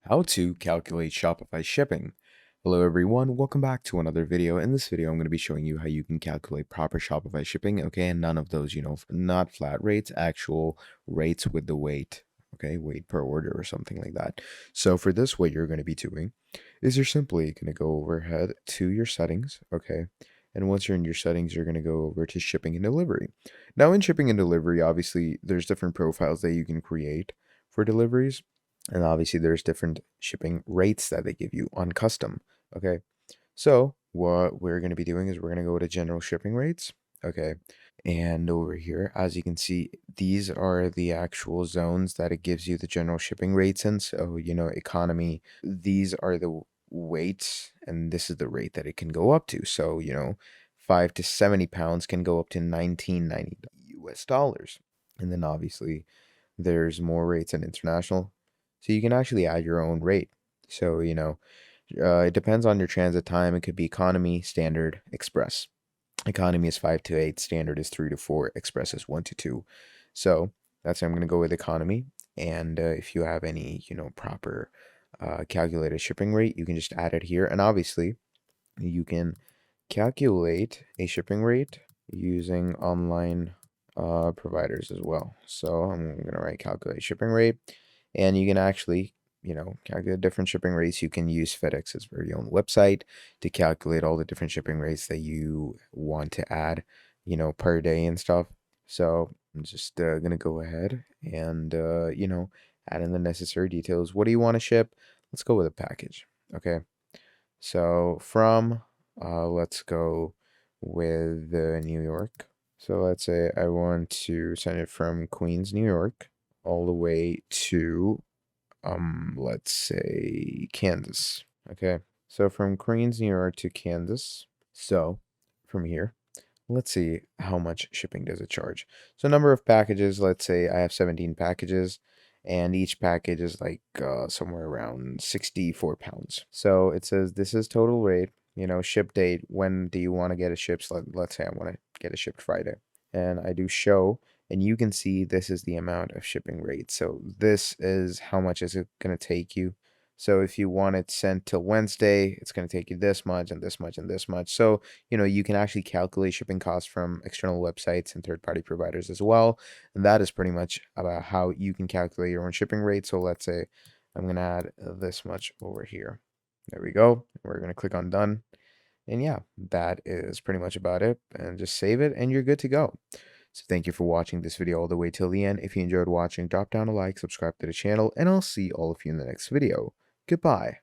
How to calculate Shopify shipping. Hello everyone, welcome back to another video. In this video, I'm going to be showing you how you can calculate proper Shopify shipping, okay? And none of those, not flat rates, actual rates with the weight, okay? Weight per order or something like that. So for this, what you're going to be doing is you're simply going to go overhead to your settings, okay? And once you're in your settings, you're going to go over to shipping and delivery. Now in shipping and delivery, obviously, there's different profiles that you can create for deliveries. And obviously there's different shipping rates that they give you on custom. Okay. So what we're going to be doing is we're going to go to general shipping rates. Okay. And over here, as you can see, these are the actual zones that it gives you the general shipping rates in. So, economy, these are the weights, and this is the rate that it can go up to. So, 5 to 70 pounds can go up to 19.90 US dollars. And then obviously there's more rates in international. So you can actually add your own rate. So, it depends on your transit time. It could be economy, standard, express. Economy is 5 to 8, standard is 3 to 4, express is 1 to 2. So that's I'm going to go with economy. And if you have any, proper calculated shipping rate, you can just add it here. And obviously, you can calculate a shipping rate using online providers as well. So I'm going to write calculate shipping rate, and you can actually, calculate different shipping rates. You can use FedEx's very own website to calculate all the different shipping rates that you want to add, per day and stuff. So I'm just going to go ahead and, add in the necessary details. What do you want to ship? Let's go with a package. Okay. So let's go with New York. So let's say I want to send it from Queens, New York, all the way to, let's say Kansas. Okay. So from Queens, New York to Kansas. So from here, let's see how much shipping does it charge. So number of packages, let's say I have 17 packages, and each package is like somewhere around 64 pounds. So it says this is total rate, ship date. When do you want to get it shipped? Let's say I want to get it shipped Friday. And I do show, and you can see this is the amount of shipping rate. So this is how much is it going to take you. So if you want it sent till Wednesday, it's going to take you this much and this much and this much. So, you can actually calculate shipping costs from external websites and third-party providers as well. And that is pretty much about how you can calculate your own shipping rate. So let's say I'm going to add this much over here. There we go. We're going to click on done. And yeah, that is pretty much about it. And just save it and you're good to go. So thank you for watching this video all the way till the end. If you enjoyed watching, drop down a like, subscribe to the channel, and I'll see all of you in the next video. Goodbye.